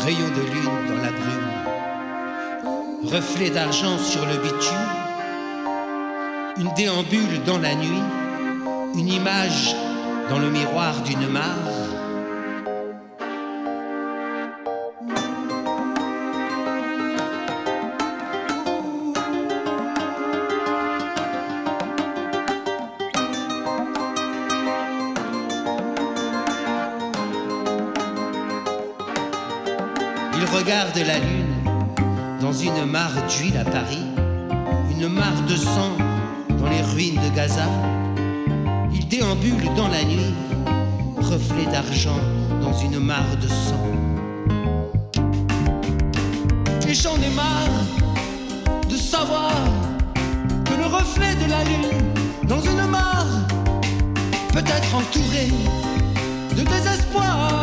Rayon de lune dans la brume, reflet d'argent sur le bitume, une déambule dans la nuit, une image dans le miroir d'une mare. Il regarde la lune dans une mare d'huile à Paris, une mare de sang dans les ruines de Gaza. Il déambule dans la nuit, reflet d'argent dans une mare de sang. Et j'en ai marre de savoir que le reflet de la lune dans une mare peut être entouré de désespoir.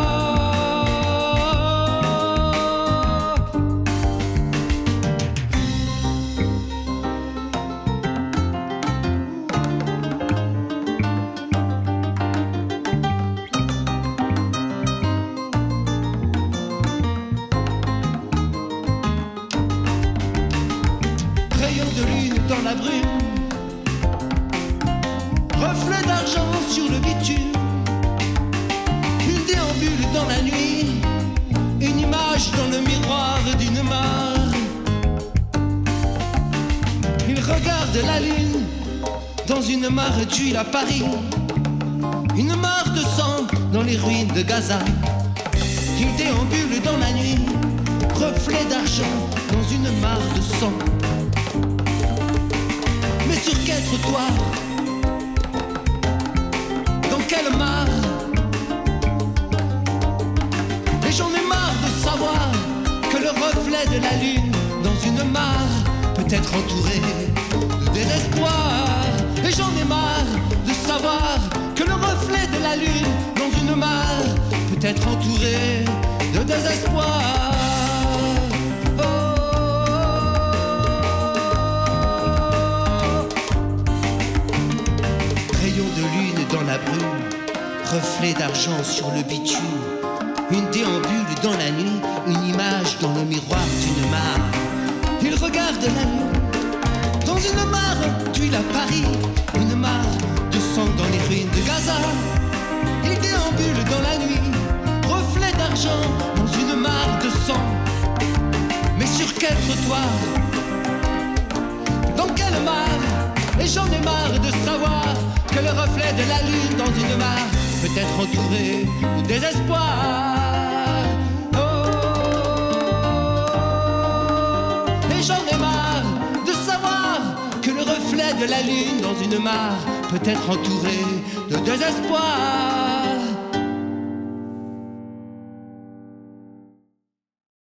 De lune dans la brume, reflet d'argent sur le bitume, une déambule dans la nuit, une image dans le miroir d'une mare. Il regarde la lune dans une mare d'huile à Paris, une mare de sang dans les ruines de Gaza. Il déambule dans la nuit, reflet d'argent dans une mare de sang. Mais sur quel trottoir? Dans quelle mare? Et j'en ai marre de savoir que le reflet de la lune dans une mare peut être entouré de désespoir. Et j'en ai marre de savoir que le reflet de la lune dans une mare peut être entouré de désespoir. De lune dans la brume, reflet d'argent sur le bitume, une déambule dans la nuit, une image dans le miroir d'une mare. Il regarde la lune dans une mare d'huile à Paris, une mare de sang dans les ruines de Gaza. Il déambule dans la nuit, reflet d'argent dans une mare de sang. Mais sur quel trottoir? Dans quelle mare? Et j'en ai marre de savoir que le reflet de la lune dans une mare peut être entouré de désespoir. Oh, et j'en ai marre de savoir que le reflet de la lune dans une mare peut être entouré de désespoir.